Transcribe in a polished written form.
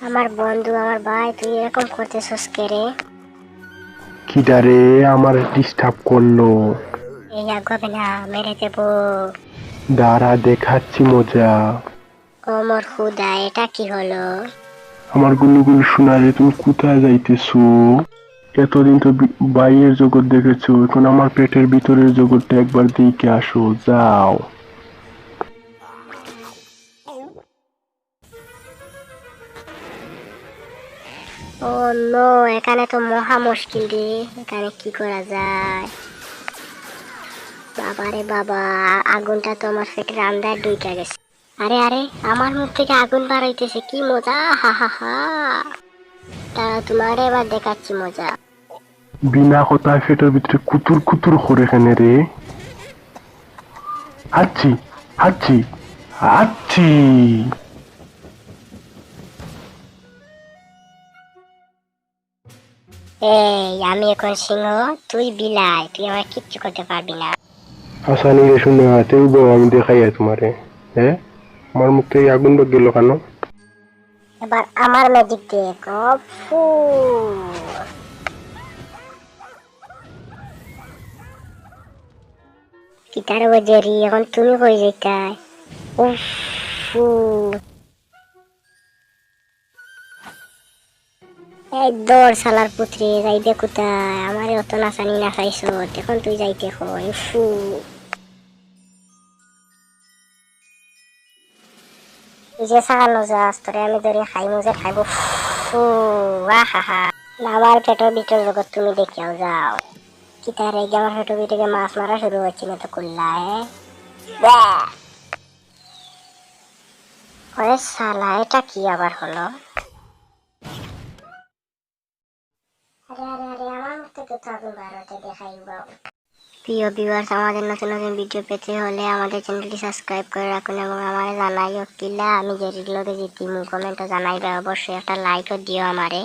আমার বন্ধু, আমার ভাই, তুই এরকম করতেছস কে রে? কিডারে আমার ডিস্টার্ব করলো। এই আগাবে না, মেরে দেবো। দাঁড়া দেখাচ্ছি মজা। ও মোর খুদা, এটা কি হলো? আমার গুলুগুলু শোনা রে, তুমি কোথায় যাইতেছো? এতদিন তো বাইরের জগৎ দেখেছো, এখন আমার পেটের ভিতরের জগৎটা একবার দেখে আসো, যাও। ও নো, এখানে তো মহা মুশকিল রে। এখানে কি করা যায়? বাবা রে বাবা, আগুনটা তো আমার পেটের আন্দার ঢুকে গেছে। আরে আরে, আমার মুখ থেকে আগুন বার হইতেছে, কি মজা! হা হা হা। তা তোমার এবার দেখাচ্ছি মজা। বিনা কথায় পেটের ভিতরে কুতুর কুতুর করে কেনে রে? হাচ্ছি, হাচ্ছি, হাচ্ছি। এই, আমি এখন সিংহ, তুই বিলাই, তুই আমার কিচ্ছু করতে পারবি না। আসানি রে শুনে তেও বউ আমি দেখাই তোমারে। হ্যাঁ, আমার মুখ থেকে আগুন বের গেল কেন? এবার আমার ম্যাজিক দেখো। ফু। কি তার বাজারি, এখন তুমি কই যাইতাই? উফ। ফু। এই দৌড় শালার পুত্রে, যাইতে কোথায়? আমারে অত নাচানি নাচাইছ, এখন তুই যাইতে কই? ফু। তুই যে সাগানো যাস, তোরে আমি ধরে খাইমু যে খাইবো। ফু। আহা হা। আমার পেটের ভিতর জগৎ তুমি দেখিয়াও যাও। কি তার এই আমার পেটের ভিতরে মাছ মারা শুরু হচ্ছে না তো কুল্লা, হ্যাঁ? ওরে শালা, এটা কি আবার হলো? আরে আরে আরে, আমার মুখ থেকে তো আগুন বার হতে দেখাইব। প্রিয় ভিউয়ার্স, আমাদের নতুন নতুন ভিডিও পেতে হলে আমাদের চ্যানেলটি সাবস্ক্রাইব করে রাখুন এবং আমার জানাইও কিলা আমি যে রিলতে জিতিমু, কমেন্টে জানাইবে, অবশ্যই একটা লাইকও দিও আমারে।